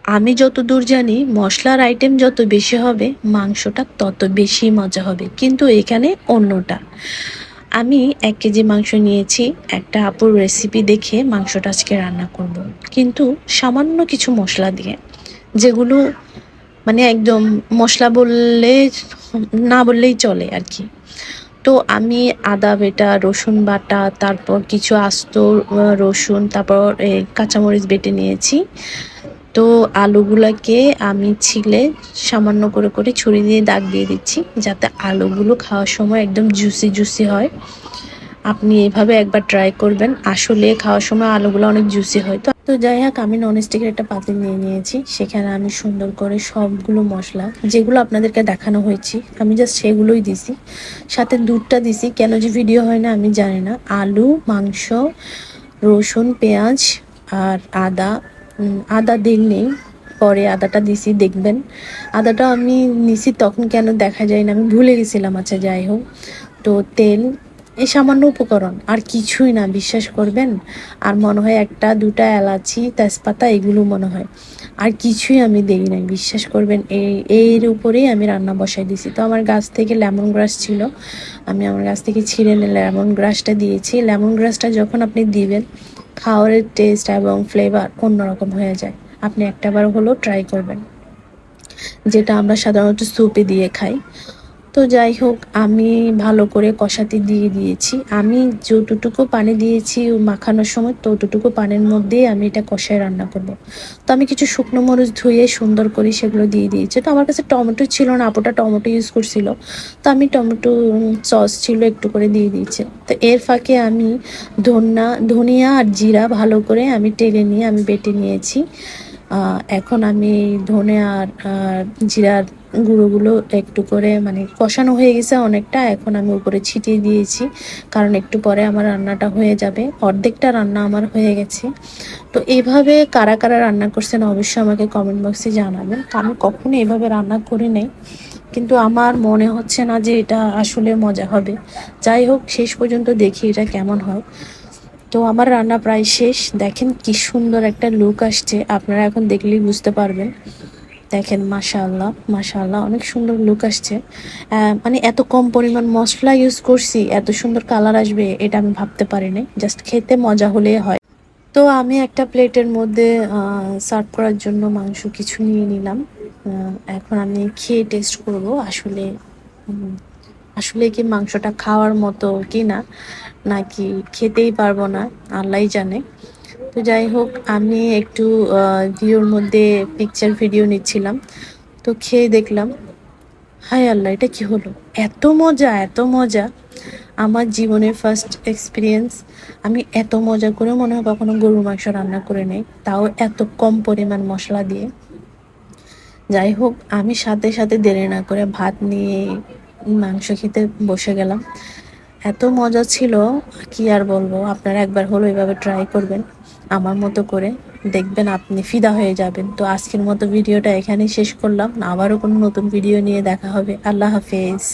আমি যতদূর জানি মশলার আইটেম যত বেশি হবে মাংসটা তত বেশি মজা হবে, কিন্তু এখানে অন্যটা। আমি 1 কেজি মাংস নিয়েছি, একটা আপুর রেসিপি দেখে মাংসটা আজকে রান্না করব, কিন্তু সামান্য কিছু মশলা দিয়ে, যেগুলো মানে একদম মশলা বললে না বললেই চলে আর কি। তো আমি আদা বেটা, রসুন বাটা, তারপর কিছু আস্ত রসুন, তারপর কাঁচামরিচ বেটে নিয়েছি। তো আলুগুলাকে আমি ছিলে সামান্য করে করে ছুরি দিয়ে দাগ দিয়ে দিচ্ছি, যাতে আলুগুলো খাওয়ার সময় একদম জুসি জুসি হয়। আপনি এভাবে একবার ট্রাই করবেন, আসলে খাওয়ার সময় আলুগুলো অনেক জুসি হয়। তো যাই হোক, আমি ননস্টিকের একটা পাতিল নিয়ে নিয়েছি, সেখানে আমি সুন্দর করে সবগুলো মশলা যেগুলো আপনাদেরকে দেখানো হয়েছে আমি জাস্ট সেগুলোই দিছি, সাথে দুধটা দিছি। কেন যে ভিডিও হয় না আমি জানি না। আলু, মাংস, রসুন, পেঁয়াজ আর আদা। আদা দিইনি, পরে আদাটা দিছি, দেখবেন। আদাটা আমি নিছি তখন কেন দেখা যায় না, আমি ভুলে গেছিলাম। আচ্ছা যাই হোক, তো তেল, এই সামান্য উপকরণ, আর কিছুই না, বিশ্বাস করবেন। আর মনে হয় একটা দুটা এলাচি, তেজপাতা, এগুলো মনে হয়, আর কিছুই আমি দেই নাই, বিশ্বাস করবেন। এর উপরেই আমি রান্না বসাই দিছি। তো আমার গাছ থেকে লেমন গ্রাস ছিল, আমি আমার গাছ থেকে ছিঁড়ে এনে লেমন গ্রাসটা দিয়েছি। লেমন গ্রাসটা যখন আপনি দিবেন, খাওয়ারের টেস্ট এবং ফ্লেভার অন্যরকম হয়ে যায়। আপনি একটাবার হলেও ট্রাই করবেন, যেটা আমরা সাধারণত স্যুপে দিয়ে খাই। তো যাই হোক, আমি ভালো করে কষাতে দিয়ে দিয়েছি। আমি যতটুকু পানি দিয়েছি মাখানোর সময়, ততটুকু পানির মধ্যেই আমি এটা কষায় রান্না করব। তো আমি কিছু শুকনো মরিচ ধুয়ে সুন্দর করে সেগুলো দিয়ে দিয়েছি। তো আমার কাছে টমেটো ছিল না, আপুটা টমেটো ইউজ করছিল, তো আমি টমেটো সস ছিল একটু করে দিয়ে দিয়েছি। তো এর ফাঁকে আমি ধনিয়া আর জিরা ভালো করে আমি টেলে নিয়ে আমি বেটে নিয়েছি। এখন আমি ধনে আর জিরার গুঁড়োগুলো একটু করে মানে কষানো হয়ে গেছে অনেকটা, এখন আমি উপরে ছিটিয়ে দিয়েছি, কারণ একটু পরে আমার রান্নাটা হয়ে যাবে। অর্ধেকটা রান্না আমার হয়ে গেছে। তো এইভাবে কারা কারা রান্না করছেন অবশ্যই আমাকে কমেন্ট বক্সে জানাবেন। আমি কখনো এভাবে রান্না করি নাই, কিন্তু আমার মনে হচ্ছে না যে এটা আসলে মজা হবে। যাই হোক, শেষ পর্যন্ত দেখি এটা কেমন হয়। তো আমার রান্না প্রায় শেষ, দেখেন কি সুন্দর একটা লুক আসছে, আপনারা এখন দেখলেই বুঝতে পারবেন। দেখেন, মাশাআল্লাহ মাশাআল্লাহ, অনেক সুন্দর লুক আসছে। মানে এত কম পরিমাণ মশলা ইউজ করছি, এত সুন্দর কালার আসবে এটা আমি ভাবতে পারিনি। জাস্ট খেতে মজা হলেই হয়। তো আমি একটা প্লেটের মধ্যে সার্ভ করার জন্য মাংস কিছু নিয়ে নিলাম। এখন আমি খেয়ে টেস্ট করব আসলে আসলে কি মাংসটা খাওয়ার মতো কি না, নাকি খেতেই পারবো না, আল্লাহই জানে। তো যাই হোক, আমি একটু ভিউর মধ্যে পিকচার ভিডিও নিচ্ছিলাম, তো খেয়ে দেখলাম, হায় আল্লাহ, এটা কি হলো! এত মজা, এত মজা! আমার জীবনের ফার্স্ট এক্সপিরিয়েন্স। আমি এত মজা করে মনে হয় কখনো গরুর মাংস রান্না করে নেই, তাও এত কম পরিমাণ মশলা দিয়ে। যাই হোক, আমি সাথে সাথে দেরি না করে ভাত নিয়ে মাংস খেতে বসে গেলাম। এত মজা ছিল, কি আর বলবো। আপনারা একবার হলো এভাবে ট্রাই করবেন আমার মতো করে, দেখবেন আপনি ফিদা হয়ে যাবেন। তো আজকের মতো ভিডিওটা এখানেই শেষ করলাম, আবারও কোনো নতুন ভিডিও নিয়ে দেখা হবে। আল্লাহ হাফেজ।